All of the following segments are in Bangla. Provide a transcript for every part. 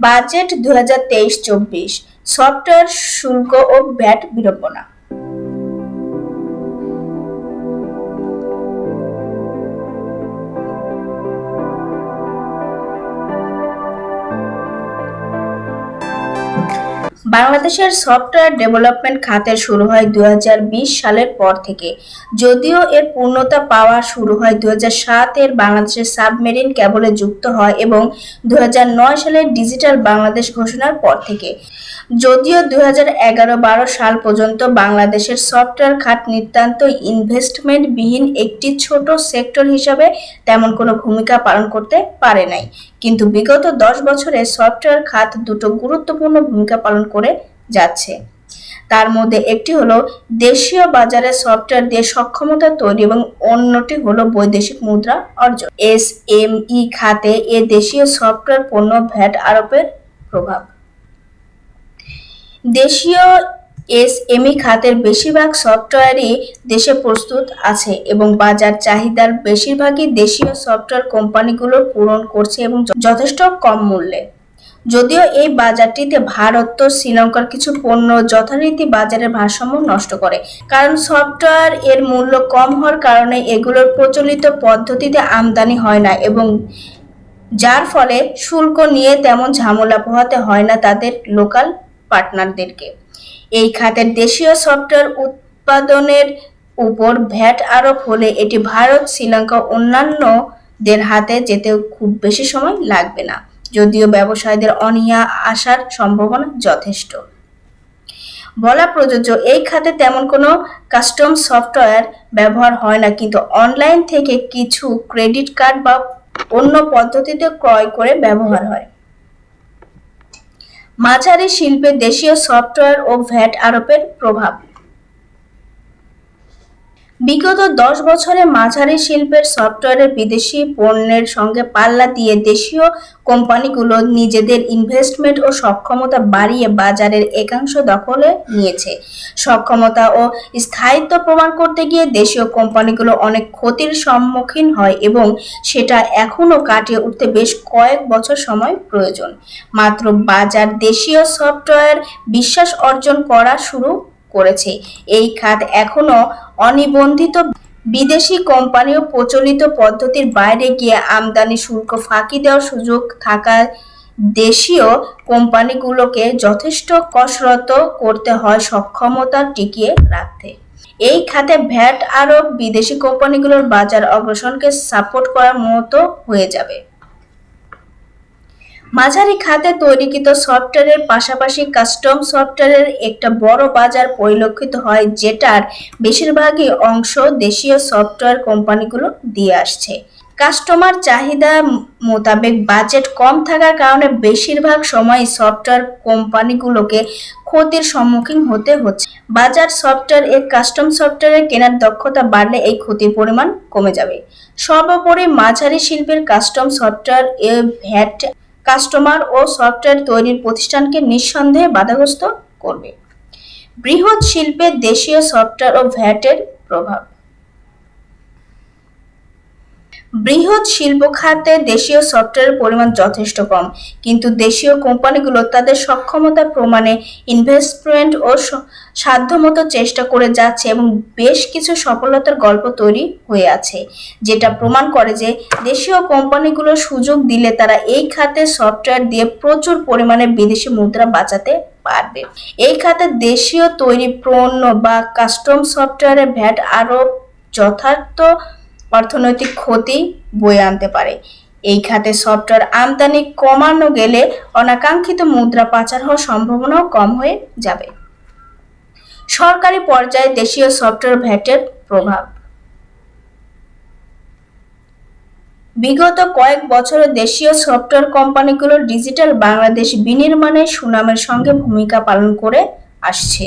বাজেট 2023-24 সফটওয়্যার শুল্ক ও ভ্যাট বিড়ম্বনা। বাংলাদেশের সফটওয়্যার ডেভেলপমেন্ট খাতের শুরু হয় 2020 সালের পর থেকে, যদিও এর পূর্ণতা পাওয়া শুরু হয় 2007 বাংলাদেশের সাবমেরিন কেবলে যুক্ত হয় এবং 2009 সালের ডিজিটাল বাংলাদেশ ঘোষণার পর থেকে। যদিও 2011-12 সাল পর্যন্ত বাংলাদেশের সফটওয়্যার খাত নিতান্ত ইনভেস্টমেন্ট বিহীন একটি ছোট সেক্টর হিসাবে তেমন কোনো ভূমিকা পালন করতে পারে নাই, কিন্তু বিগত 10 বছরে সফটওয়্যার খাত দুটো গুরুত্বপূর্ণ ভূমিকা পালন করে যাচ্ছে। তার মধ্যে একটি হলো দেশীয় বাজারে সফটওয়্যার দিয়ে সক্ষমতা তৈরি এবং অন্যটি হলো বৈদেশিক মুদ্রা অর্জন। এসএমই খাতে এ দেশীয় সফটওয়্যার পণ্য ভ্যাট আরোপের প্রভাব। দেশীয় এসএমই খাতের বেশিরভাগ সফটওয়্যারই দেশে প্রস্তুত আছে এবং বাজার চাহিদার বেশিরভাগই দেশীয় সফটওয়্যার কোম্পানিগুলো পূরণ করছে এবং যথেষ্ট কম মূল্যে। যদিও এই বাজারটিতে ভারত ও শ্রীলঙ্কার কিছু পণ্য যথারীতি বাজারের ভারসাম্য নষ্ট করে, কারণ সফটওয়্যার এর মূল্য কম হওয়ার কারণে এগুলোর প্রচলিত পদ্ধতিতে আমদানি হয় না এবং যার ফলে শুল্ক নিয়ে তেমন ঝামেলা পোহাতে হয় না তাদের লোকাল পার্টনারদেরকে। এই খাতের দেশীয় সফটওয়্যার উৎপাদনের উপর ভ্যাট আরোপ হলে এটি ভারত, শ্রীলঙ্কা অন্যান্যদের হাতে যেতে খুব বেশি সময় লাগবে না, যদিও ব্যবসায়ীদের অনীহা আসার সম্ভাবনা যথেষ্ট। বলা প্রযোজ্য, এই খাতে তেমন কোনো কাস্টম সফটওয়্যার ব্যবহার হয় না, কিন্তু অনলাইন থেকে কিছু ক্রেডিট কার্ড বা অন্য পদ্ধতিতে ক্রয় করে ব্যবহার হয়। মাঝারি শিল্পে দেশীয় সফটওয়্যার ও ভ্যাট আরোপের প্রভাব। বিগত 10 বছরে মাঝারি শিল্পের সফটওয়্যারের বিদেশি পণ্যের সঙ্গে পাল্লা দিয়ে দেশীয় কোম্পানিগুলো নিজেদের ইনভেস্টমেন্ট ও সক্ষমতা বাড়িয়ে বাজারের একাংশ দখলে নিয়েছে। সক্ষমতা ও স্থায়িত্ব প্রমাণ করতে গিয়ে দেশীয় কোম্পানিগুলো অনেক ক্ষতির সম্মুখীন হয় এবং সেটা এখনও কাটিয়ে উঠতে বেশ কয়েক বছর সময় প্রয়োজন। মাত্র বাজার দেশীয় সফটওয়্যার বিশ্বাস অর্জন করা শুরু করেছে। এই খাত এখনো অনিবন্ধিত বিদেশি কোম্পানি ও প্রচলিত পদ্ধতির বাইরে গিয়ে আমদানি শুল্ক ফাঁকি দেওয়ার সুযোগ থাকায় দেশীয় কোম্পানিগুলোকে যথেষ্ট কসরত করতে হয় সক্ষমতা টিকিয়ে রাখতে। এই খাতে ভ্যাট আরোপ বিদেশি কোম্পানিগুলোর বাজার অগ্রসরণকে সাপোর্ট করার মতো হয়ে যাবে। মাঝারি খাতে তৈরিকৃত সফটওয়্যারের পাশাপাশি কাস্টম সফটওয়্যারের একটা বড় বাজার পরিলক্ষিত হয়, যেটার বেশিরভাগই অংশ দেশীয় সফটওয়্যার কোম্পানিগুলো দিয়ে আসছে। কাস্টমার চাহিদা মোতাবেক বাজেট কম থাকার কারণে বেশিরভাগ সময় সফটওয়্যার কোম্পানিগুলোকে ক্ষতির সম্মুখীন হতে হচ্ছে। বাজার সফটওয়্যার এর কাস্টম সফটওয়্যারের কেনার দক্ষতা বাড়লে এই ক্ষতির পরিমাণ কমে যাবে। সর্বোপরি মাঝারি শিল্পের কাস্টম সফটওয়্যার এ ভ্যাট কাস্টমার ও সফটওয়্যার তৈরির প্রতিষ্ঠানকে নিঃসন্দেহে বাধাগ্রস্ত করবে। বৃহৎ শিল্পে দেশীয় সফটওয়্যার ও ভ্যাটের প্রভাব। বৃহৎ শিল্প খাতে দেশীয় সফটওয়্যারের পরিমাণ যথেষ্ট কম, কিন্তু দেশীয় কোম্পানিগুলো তাদের সক্ষমতা প্রমাণে ইনভেস্টমেন্ট ও সাধ্যমতো চেষ্টা করে যাচ্ছে এবং বেশ কিছু সফলতার গল্প তৈরি হয়ে আছে, যেটা প্রমাণ করে যে দেশীয় কোম্পানিগুলো সুযোগ দিলে তারা এই খাতে সফটওয়্যার দিয়ে প্রচুর পরিমাণে বিদেশি মুদ্রা বাঁচাতে পারবে। এই খাতে দেশীয় তৈরি পণ্য বা কাস্টম সফটওয়্যারের ভ্যাট আরোপ যথার্থ অর্থনৈতিক ক্ষতি বয়ে আনতে পারে। এই খাতে সফটওয়্যার আমদানি কমানো গেলে অনাকাঙ্ক্ষিত মুদ্রা পাচার হওয়ার সম্ভাবনাও কম হয়ে যাবে। সরকারি পর্যায়ে দেশীয় সফটওয়্যার ভ্যাটের প্রভাব। বিগত কয়েক বছরে দেশীয় সফটওয়্যার কোম্পানিগুলো ডিজিটাল বাংলাদেশ বিনির্মাণে সুনামের সঙ্গে ভূমিকা পালন করে আসছে।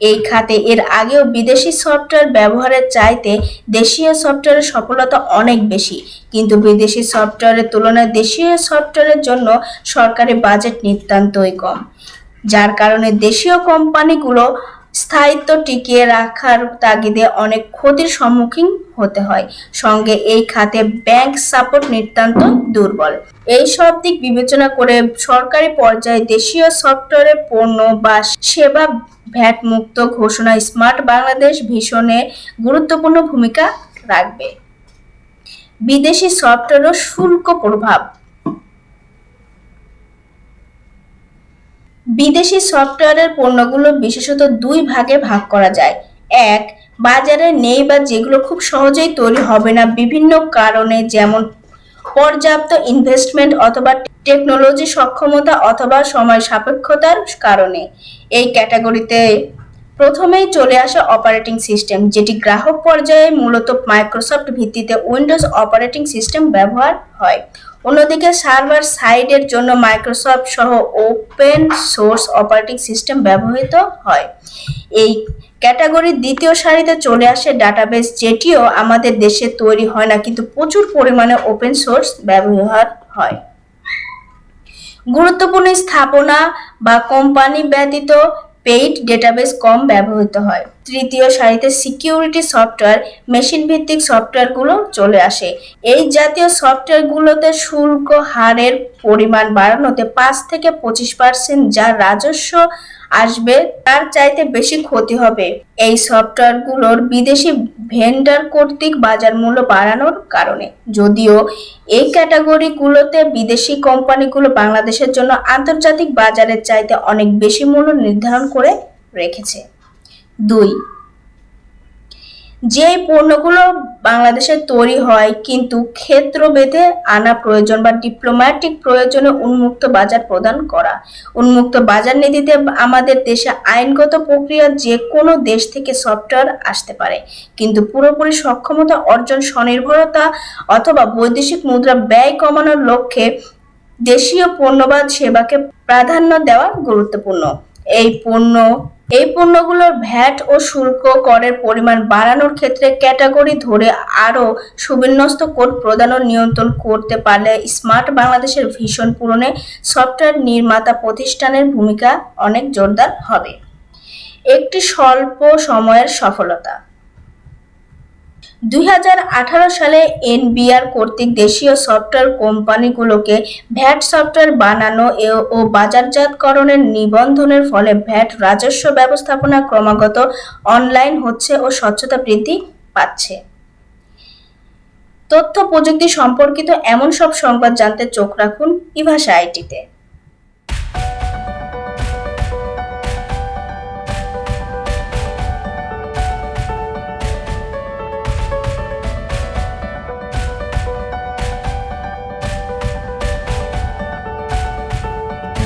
এই খাতে এর আগেও বিদেশি সফটওয়্যার ব্যবহারের চাইতে দেশীয় সফটওয়্যারের সফলতা অনেক বেশি, কিন্তু বিদেশি সফটওয়্যারের তুলনায় দেশীয় সফটওয়্যারের জন্য সরকারি বাজেট নিতান্তই কম, যার কারণে দেশীয় কোম্পানিগুলো স্থায়িত্ব টিকিয়ে রাখার তাগিদে অনেক ক্ষতির সম্মুখীন হতে হয়। সঙ্গে এই খাতে ব্যাংক সাপোর্ট নিতান্ত দুর্বল। এই সব দিক বিবেচনা করে সরকারি পর্যায়ে দেশীয় সফটওয়্যারের পণ্য বা সেবা ভ্যাট মুক্ত ঘোষণা স্মার্ট বাংলাদেশ ভিশনে গুরুত্বপূর্ণ ভূমিকা রাখবে। বিদেশি সফটওয়্যার ও শুল্ক প্রভাব। বিদেশি সফটওয়্যারের পণ্যগুলো বিশেষত দুই ভাগে ভাগ করা যায়। এক, বাজারে নেই বা যেগুলো খুব সহজেই তৈরি হবে না বিভিন্ন কারণে, যেমন পর্যাপ্ত ইনভেস্টমেন্ট অথবা টেকনোলজি সক্ষমতা অথবা সময় সাপেক্ষতার কারণে। এই ক্যাটাগরিতে প্রথমেই চলে আসে অপারেটিং সিস্টেম, যেটি গ্রাহক পর্যায়ে মূলত মাইক্রোসফট ভিত্তিতে উইন্ডোজ অপারেটিং সিস্টেম ব্যবহার হয়। অন্যদিকে সার্ভার সাইডের জন্য মাইক্রোসফট সহ ওপেন সোর্স অপারেটিং সিস্টেম ব্যবহৃত হয়। এই ক্যাটাগরির দ্বিতীয় সারিতে চলে আসে ডাটাবেস, যেটিও আমাদের দেশে তৈরি হয় না কিন্তু প্রচুর পরিমাণে ওপেন সোর্স ব্যবহার হয়। গুরুত্বপূর্ণ স্থাপনা বা কোম্পানি ব্যতীত পেইড ডেটাবেস কম ব্যবহৃত হয়। তৃতীয় সারিতে সিকিউরিটি সফটওয়্যার, মেশিন ভিত্তিক সফটওয়্যারগুলো চলে আসে। এই জাতীয় সফটওয়্যারগুলোতে শুল্ক হারের পরিমাণ বাড়ানোতে 5 থেকে 25%, যা রাজস্ব আসবে তার চাইতে বেশি ক্ষতি হবে এই সফটওয়্যারগুলোর বিদেশি ভেন্ডার কর্তৃক বাজার মূল্য বাড়ানোর কারণে। যদিও এই ক্যাটাগরিগুলোতে বিদেশি কোম্পানিগুলো বাংলাদেশের জন্য আন্তর্জাতিক বাজারের চাইতে অনেক বেশি মূল্য নির্ধারণ করে রেখেছে। 2, যে পণ্যগুলো বাংলাদেশে তৈরি হয় কিন্তু ক্ষেত্রভেদে আনা প্রয়োজন বা ডিপ্লোম্যাটিক প্রয়োজনে উন্মুক্ত বাজার প্রদান করা। উন্মুক্ত বাজার নীতিতে আমাদের দেশে আইনগত প্রক্রিয়া যে কোনো দেশ থেকে সফটওয়্যার আসতে পারে, কিন্তু পুরোপুরি সক্ষমতা অর্জন, স্বনির্ভরতা অথবা বৈদেশিক মুদ্রা ব্যয় কমানোর লক্ষ্যে দেশীয় পণ্য বা সেবাকে প্রাধান্য দেওয়া গুরুত্বপূর্ণ। এই পণ্যগুলোর ভ্যাট ও শুল্ক করের পরিমাণ বাড়ানোর ক্ষেত্রে ক্যাটাগরি ধরে আরও সুবিন্যস্ত কোড প্রদান ও নিয়ন্ত্রণ করতে পারলে স্মার্ট বাংলাদেশের ভিশন পূরণে সফটওয়্যার নির্মাতা প্রতিষ্ঠানের ভূমিকা অনেক জোরদার হবে। একটি স্বল্প সময়ের সফলতা। 2018 সালে এনবিআর কর্তৃক দেশীয় সফটওয়্যার কোম্পানিগুলোকে ভ্যাট সফটওয়্যার বানানো ও বাজারজাতকরণের নিবন্ধনের ফলে ভ্যাট রাজস্ব ব্যবস্থাপনা ক্রমাগত অনলাইন হচ্ছে ও স্বচ্ছতা বৃদ্ধি পাচ্ছে। তথ্য প্রযুক্তি সম্পর্কিত এমন সব সংবাদ জানতে চোখ রাখুন ইভাশা আইটিতে।